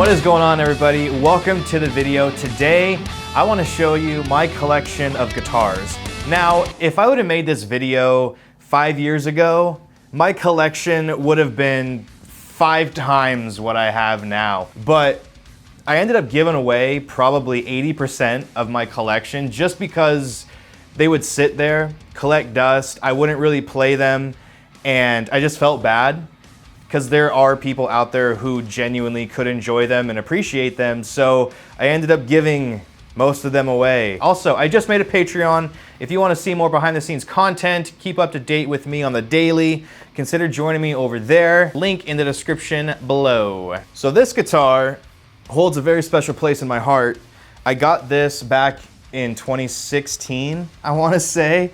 What is going on, everybody? Welcome to the video. Today, I want to show you my collection of guitars. Now, if I would have made this video 5 years ago, my collection would have been 5 times what I have now. But I ended up giving away probably 80% of my collection just because they would sit there, collect dust, I wouldn't really play them, and I just felt bad. Because there are people out there who genuinely could enjoy them and appreciate them, so I ended up giving most of them away. Also, I just made a Patreon. If you want to see more behind the scenes content, keep up to date with me on the daily, consider joining me over there. Link in the description below. So this guitar holds a very special place in my heart. I got this back in 2016, I want to say.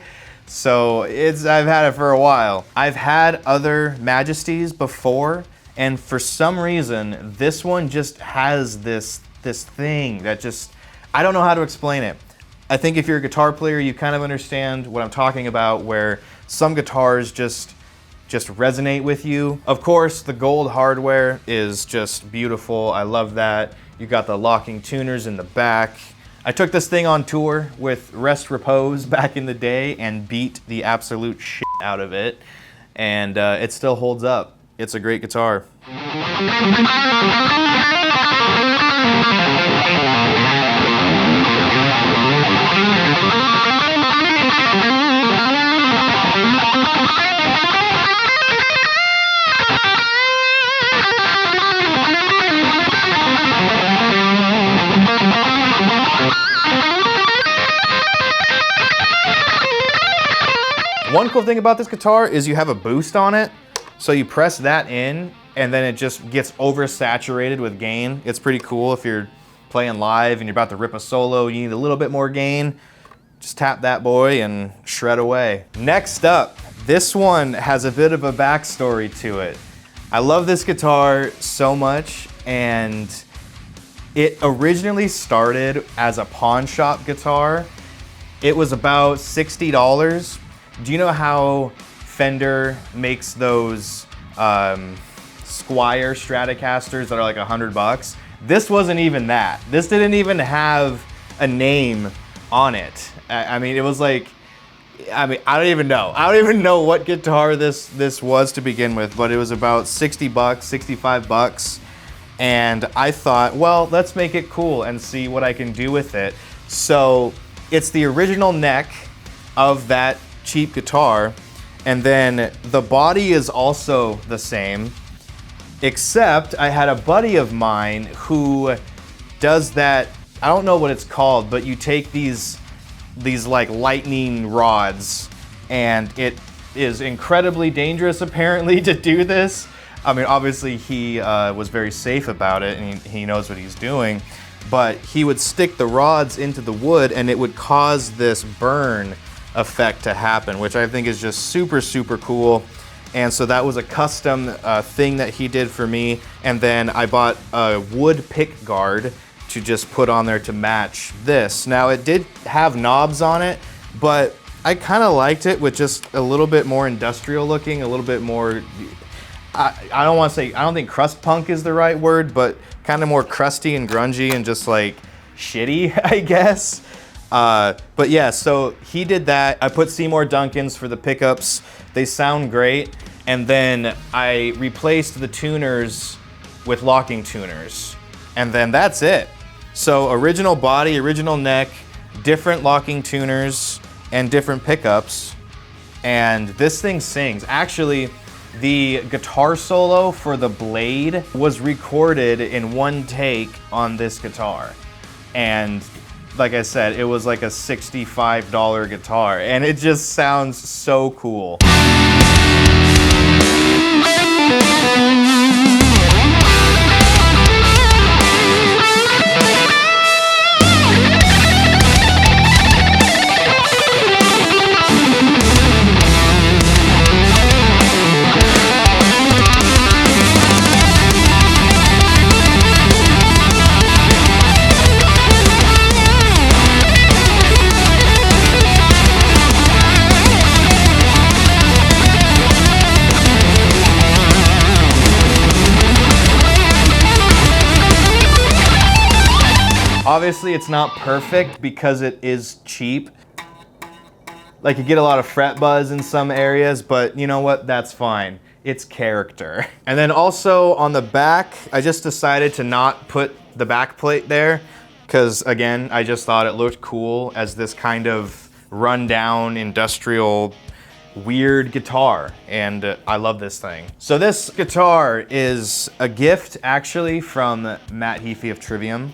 So I've had it for a while. I've had other Majesties before, and for some reason, this one just has this thing that just, I don't know how to explain it. I think if you're a guitar player, you kind of understand what I'm talking about, where some guitars just resonate with you. Of course, the gold hardware is just beautiful. I love that. You got the locking tuners in the back. I took this thing on tour with Rest Repose back in the day and beat the absolute shit out of it. And it still holds up. It's a great guitar. One cool thing about this guitar is you have a boost on it, so you press that in and then it just gets oversaturated with gain. It's pretty cool if you're playing live and you're about to rip a solo, you need a little bit more gain, just tap that boy and shred away. Next up, this one has a bit of a backstory to it. I love this guitar so much, and it originally started as a pawn shop guitar. It was about $60. Do you know how Fender makes those Squier Stratocasters that are like $100? This wasn't even that. This didn't even have a name on it. I mean, it was like, I don't even know. I don't even know what guitar this was to begin with, but it was about 60 bucks, 65 bucks. And I thought, well, let's make it cool and see what I can do with it. So it's the original neck of that cheap guitar, and then the body is also the same, except I had a buddy of mine who does that, I don't know what it's called, but you take these like lightning rods, and it is incredibly dangerous apparently to do this. I mean, obviously he was very safe about it, and he knows what he's doing, but he would stick the rods into the wood and it would cause this burn effect to happen, which I think is just super, super cool. And so that was a custom thing that he did for me. And then I bought a wood pick guard to just put on there to match this. Now it did have knobs on it, but I kind of liked it with just a little bit more industrial looking, a little bit more, I don't want to say, I don't think crust punk is the right word, but kind of more crusty and grungy and just like shitty, I guess. But yeah, so he did that. I put Seymour Duncans for the pickups. They sound great. And then I replaced the tuners with locking tuners. And then that's it. So original body, original neck, different locking tuners, and different pickups. And this thing sings. Actually, the guitar solo for the blade was recorded in one take on this guitar. And like I said, it was like a $65 guitar, and it just sounds so cool. Obviously, it's not perfect because it is cheap. Like, you get a lot of fret buzz in some areas, but you know what? That's fine. It's character. And then also on the back, I just decided to not put the back plate there because, again, I just thought it looked cool as this kind of rundown industrial weird guitar, and I love this thing. So this guitar is a gift actually from Matt Heafy of Trivium.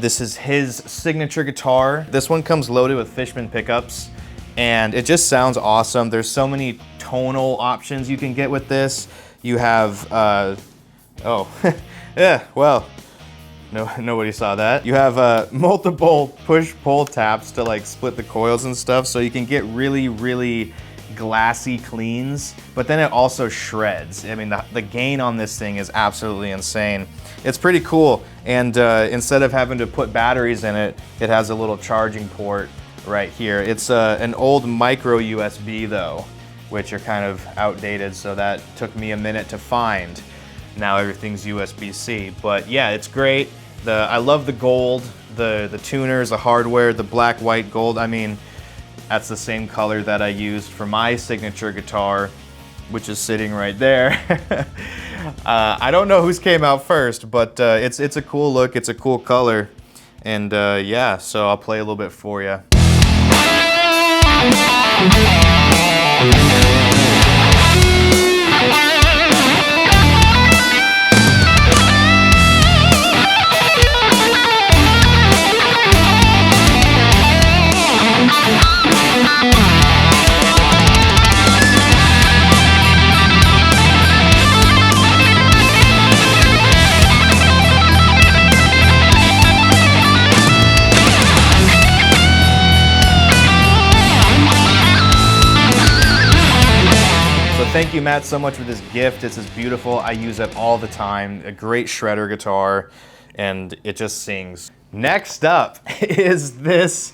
This is his signature guitar. This one comes loaded with Fishman pickups, and it just sounds awesome. There's so many tonal options you can get with this. You have, oh, yeah, well, no, nobody saw that. You have multiple push-pull taps to like split the coils and stuff, so you can get really, really glassy cleans, but then it also shreds. I mean, the gain on this thing is absolutely insane. It's pretty cool, and instead of having to put batteries in it, it has a little charging port right here. It's an old micro USB though, which are kind of outdated, so that took me a minute to find. Now everything's USB-C, but yeah, it's great. I love the gold, the tuners, the hardware, the black, white, gold. I mean, that's the same color that I used for my signature guitar, which is sitting right there. I don't know whose came out first, but it's a cool look, it's a cool color. And yeah, so I'll play a little bit for you. Thank you, Matt, so much for this gift. This is beautiful. I use it all the time. A great shredder guitar, and it just sings. Next up is this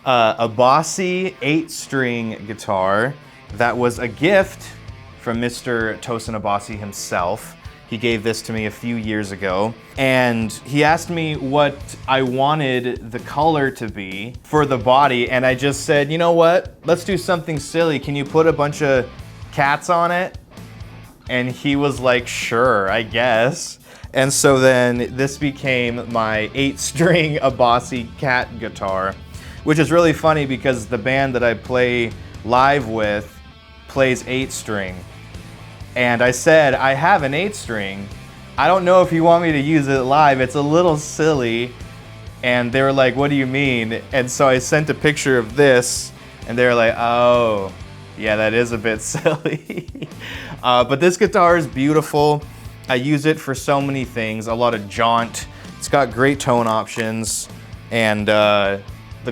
Abasi 8-string guitar that was a gift from Mr. Tosin Abasi himself. He gave this to me a few years ago, and he asked me what I wanted the color to be for the body, and I just said, you know what? Let's do something silly. Can you put a bunch of cats on it? And he was like, sure, I guess. And so then this became my 8-string Abasi cat guitar, which is really funny because the band that I play live with plays 8-string. And I said, I have an 8-string. I don't know if you want me to use it live. It's a little silly. And they were like, what do you mean? And so I sent a picture of this, and they were like, oh, yeah, that is a bit silly. But this guitar is beautiful. I use it for so many things, a lot of jaunt. It's got great tone options. And the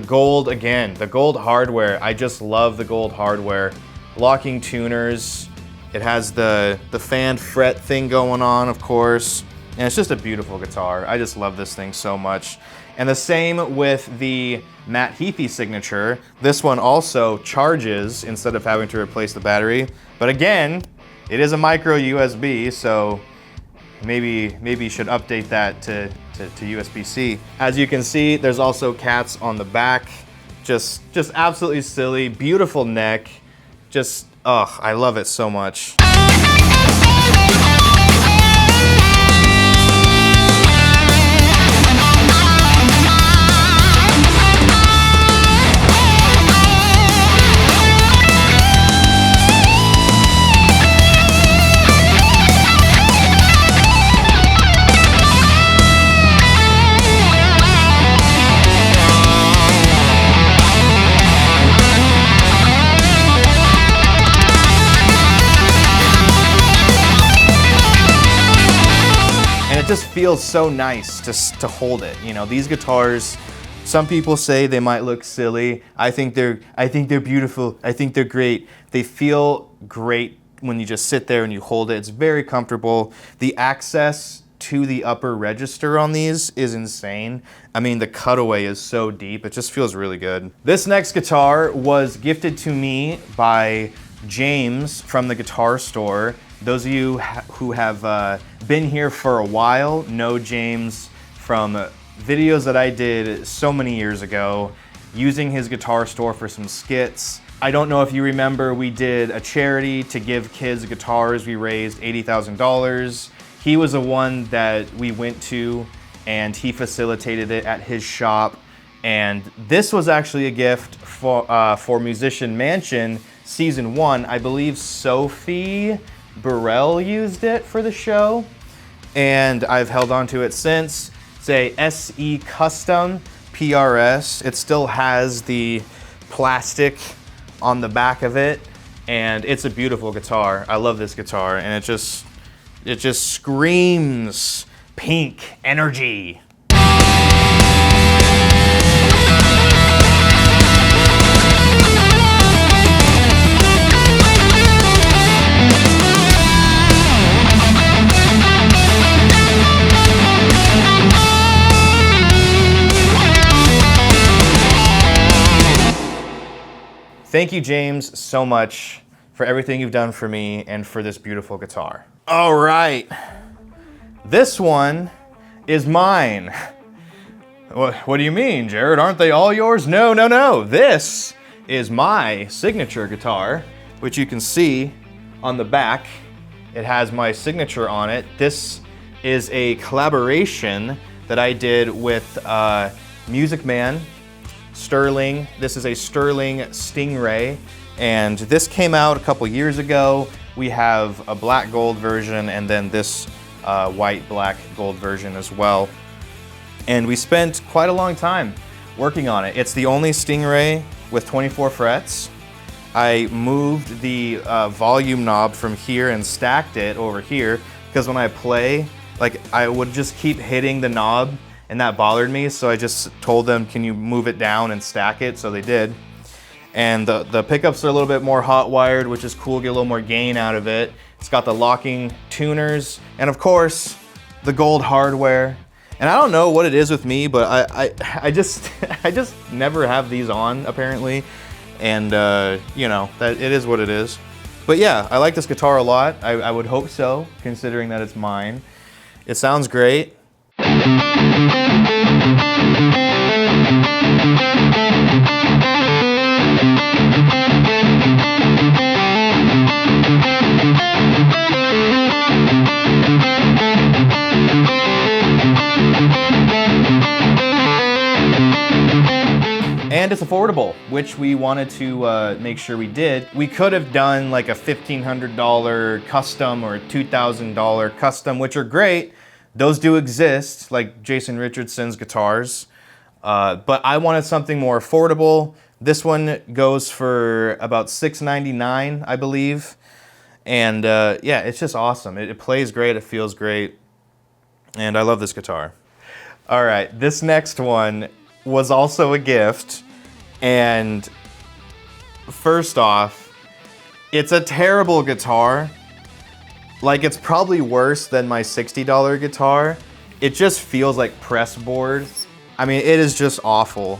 gold, again, the gold hardware. I just love the gold hardware. Locking tuners. It has the fan fret thing going on, of course. And it's just a beautiful guitar. I just love this thing so much. And the same with the Matt Heafy signature. This one also charges instead of having to replace the battery. But again, it is a micro USB, so maybe you should update that to USB-C. As you can see, there's also cats on the back. Just absolutely silly, beautiful neck. Just, oh, I love it so much. It just feels so nice to hold it. You know, these guitars, some people say they might look silly. I think they're beautiful. I think they're great. They feel great when you just sit there and you hold it. It's very comfortable. The access to the upper register on these is insane. I mean, the cutaway is so deep. It just feels really good. This next guitar was gifted to me by James from the guitar store. Those of you who have been here for a while know James from videos that I did so many years ago, using his guitar store for some skits. I don't know if you remember, we did a charity to give kids guitars. We raised $80,000. He was the one that we went to, and he facilitated it at his shop. And this was actually a gift for Musician Mansion Season 1. I believe Sophie Burrell used it for the show, and I've held on to it since. It's a SE Custom PRS. It still has the plastic on the back of it, and it's a beautiful guitar. I love this guitar, and it just screams pink energy. Thank you, James, so much for everything you've done for me and for this beautiful guitar. All right, this one is mine. What do you mean, Jared? Aren't they all yours? No, no, no. This is my signature guitar, which you can see on the back. It has my signature on it. This is a collaboration that I did with Music Man, Sterling. This is a Sterling Stingray, and this came out a couple years ago. We have a black gold version and then this white black gold version as well. And we spent quite a long time working on it. It's the only Stingray with 24 frets. I moved the volume knob from here and stacked it over here because when I play, like, I would just keep hitting the knob and that bothered me, so I just told them, can you move it down and stack it? So they did. And the pickups are a little bit more hot wired, which is cool, get a little more gain out of it. It's got the locking tuners, and of course, the gold hardware. And I don't know what it is with me, but I just never have these on, apparently. And you know, that it is what it is. But yeah, I like this guitar a lot. I would hope so, considering that it's mine. It sounds great. And it's affordable, which we wanted to make sure we did. We could have done like a $1,500 custom or a $2,000 custom, which are great. Those do exist, like Jason Richardson's guitars. But I wanted something more affordable. This one goes for about $699, I believe. And yeah, it's just awesome. It plays great, it feels great. And I love this guitar. All right, this next one was also a gift. And first off, it's a terrible guitar. Like, it's probably worse than my $60 guitar. It just feels like press board. I mean, it is just awful.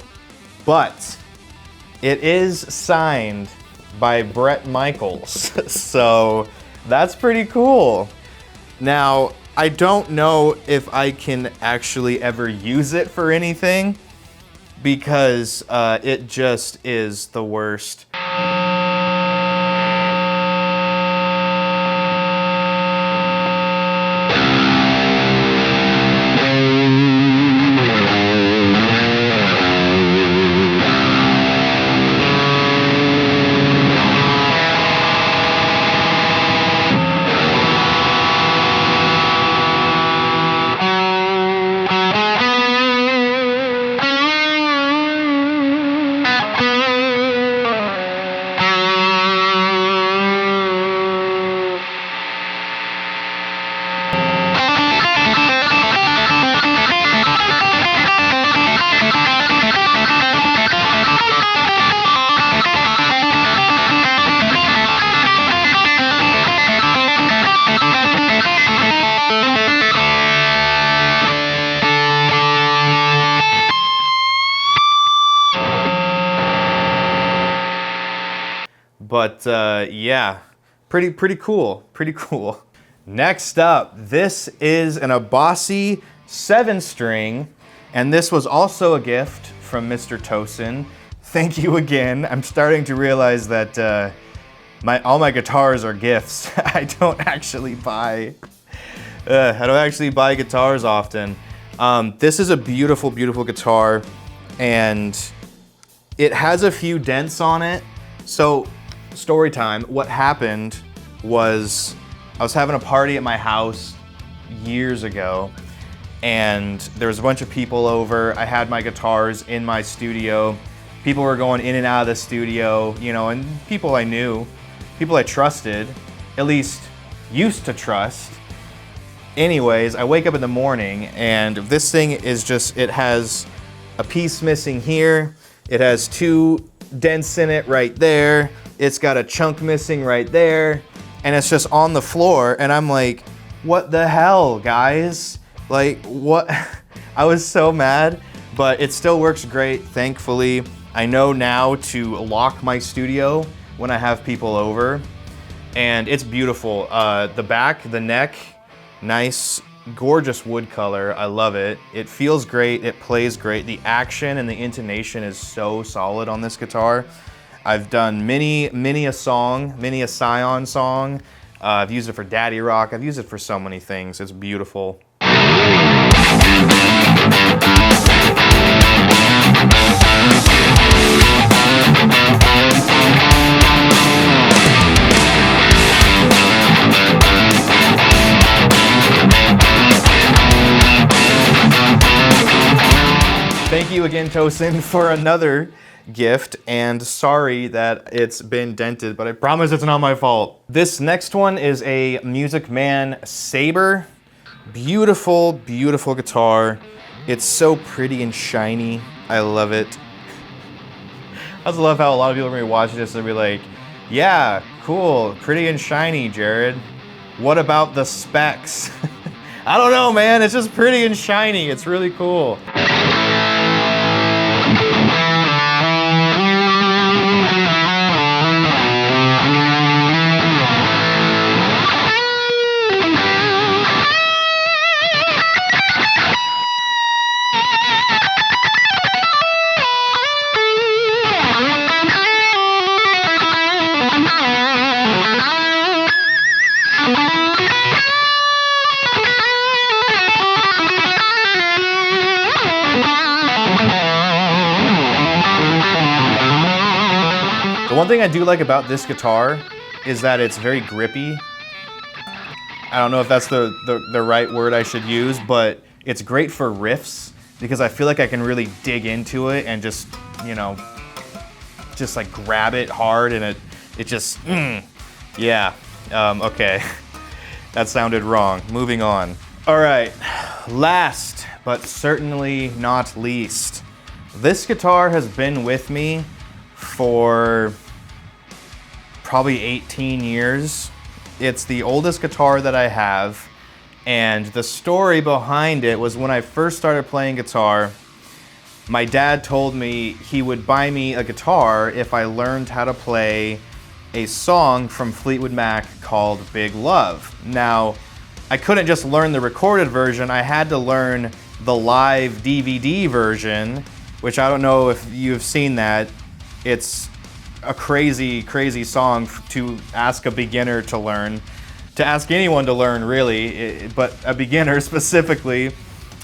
But it is signed by Bret Michaels. So that's pretty cool. Now, I don't know if I can actually ever use it for anything, because it just is the worst. But yeah, pretty cool, pretty cool. Next up, this is an Abasi 7-string, And this was also a gift from Mr. Tosin. Thank you again. I'm starting to realize that all my guitars are gifts. I don't actually buy guitars often. This is a beautiful, beautiful guitar, and it has a few dents on it. So, story time. What happened was I was having a party at my house years ago, and there was a bunch of people over. I had my guitars in my studio. People were going in and out of the studio, you know, and people I knew, people I trusted, at least used to trust. Anyways, I wake up in the morning and this thing is just, it has a piece missing here. It has 2 dents in it right there. It's got a chunk missing right there. And it's just on the floor. And I'm like, what the hell, guys? Like, what? I was so mad, but it still works great, thankfully. I know now to lock my studio when I have people over. And it's beautiful. The back, the neck, nice, gorgeous wood color. I love it. It feels great. It plays great. The action and the intonation is so solid on this guitar. I've done many a Scion song. I've used it for Daddy Rock. I've used it for so many things. It's beautiful. Thank you again, Tosin, for another gift, and sorry that it's been dented, but I promise it's not my fault. This next one is a Man Sabre. Beautiful, beautiful guitar. It's so pretty and shiny. I love it. I just love how a lot of people are gonna be watching this and be like, yeah, cool, pretty and shiny, Jared. What about the specs? I don't know, man, it's just pretty and shiny. It's really cool. The one thing I do like about this guitar is that it's very grippy. I don't know if that's the right word I should use, but it's great for riffs because I feel like I can really dig into it and just, you know, just like grab it hard, and it just, yeah. Okay, that sounded wrong. Moving on. All right, last but certainly not least, this guitar has been with me for probably 18 years. It's the oldest guitar that I have, and the story behind it was when I first started playing guitar, my dad told me he would buy me a guitar if I learned how to play a song from Fleetwood Mac called Big Love. Now, I couldn't just learn the recorded version, I had to learn the live DVD version, which I don't know if you've seen that. It's a crazy, crazy song to ask a beginner to learn, to ask anyone to learn really, but a beginner specifically.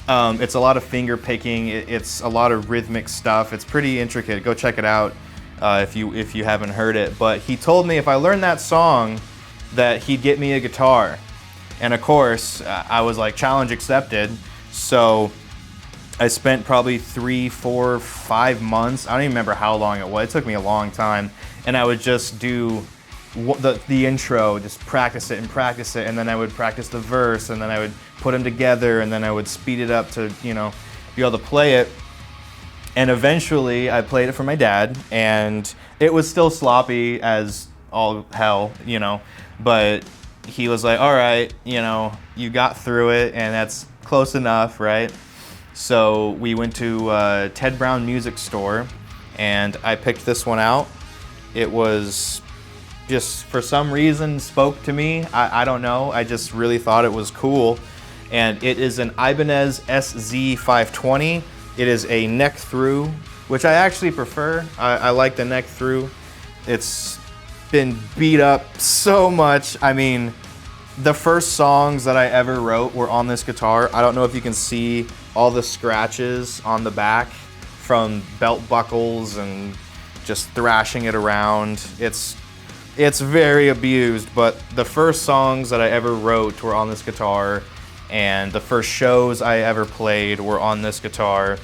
It's a lot of finger picking, it's a lot of rhythmic stuff, it's pretty intricate. Go check it out if you haven't heard it. But he told me if I learned that song that he'd get me a guitar. And of course, I was like, challenge accepted. So I spent probably 3, 4, 5 months. I don't even remember how long it was. It took me a long time. And I would just do the intro, just practice it, and then I would practice the verse, and then I would put them together, and then I would speed it up to, you know, be able to play it. And eventually I played it for my dad, and it was still sloppy as all hell, you know, but he was like, all right, you know, you got through it, and that's close enough, right? So we went to Ted Brown Music Store, and I picked this one out. It was just, for some reason, spoke to me. I don't know. I just really thought it was cool. And it is an Ibanez SZ520. It is a neck through, which I actually prefer. I like the neck through. It's been beat up so much. I mean, the first songs that I ever wrote were on this guitar. I don't know if you can see all the scratches on the back from belt buckles and just thrashing it around. It's very abused, but the first songs that I ever wrote were on this guitar, and the first shows I ever played were on this guitar.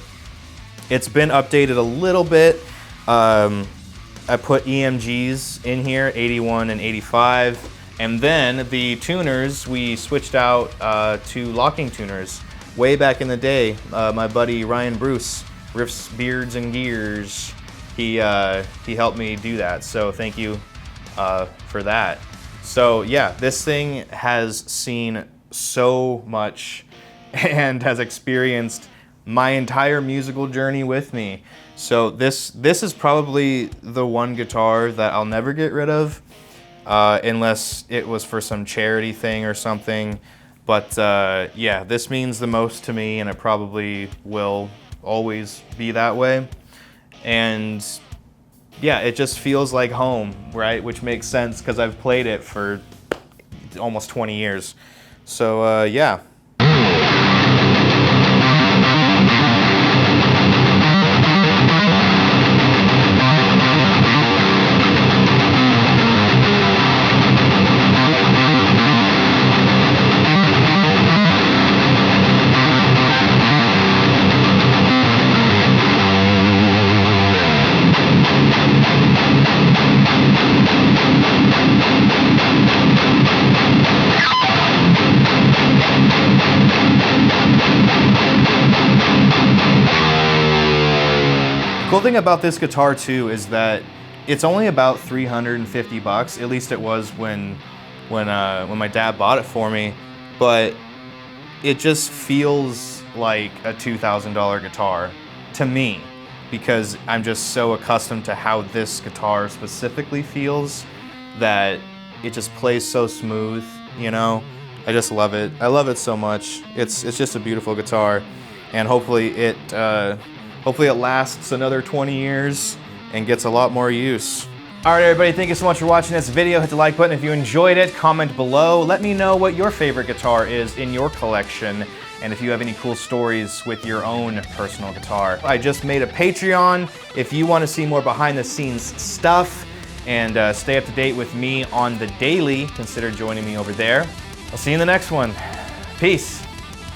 It's been updated a little bit. I put EMGs in here, 81 and 85. And then the tuners, we switched out to locking tuners. Way back in the day, my buddy Ryan Bruce, Riffs, Beards, and Gears, he helped me do that. So thank you for that. So yeah, this thing has seen so much and has experienced my entire musical journey with me. So this is probably the one guitar that I'll never get rid of, unless it was for some charity thing or something. But yeah, this means the most to me, and it probably will always be that way. And yeah, it just feels like home, right? Which makes sense because I've played it for almost 20 years. So yeah. Cool thing about this guitar too is that it's only about 350 bucks. At least it was when my dad bought it for me. But it just feels like a $2,000 guitar to me, because I'm just so accustomed to how this guitar specifically feels that it just plays so smooth. You know, I just love it. I love it so much. It's just a beautiful guitar, and hopefully it lasts another 20 years and gets a lot more use. All right, everybody, thank you so much for watching this video. Hit the like button if you enjoyed it. Comment below. Let me know what your favorite guitar is in your collection, and if you have any cool stories with your own personal guitar. I just made a Patreon. If you want to see more behind the scenes stuff and stay up to date with me on the daily, consider joining me over there. I'll see you in the next one. Peace.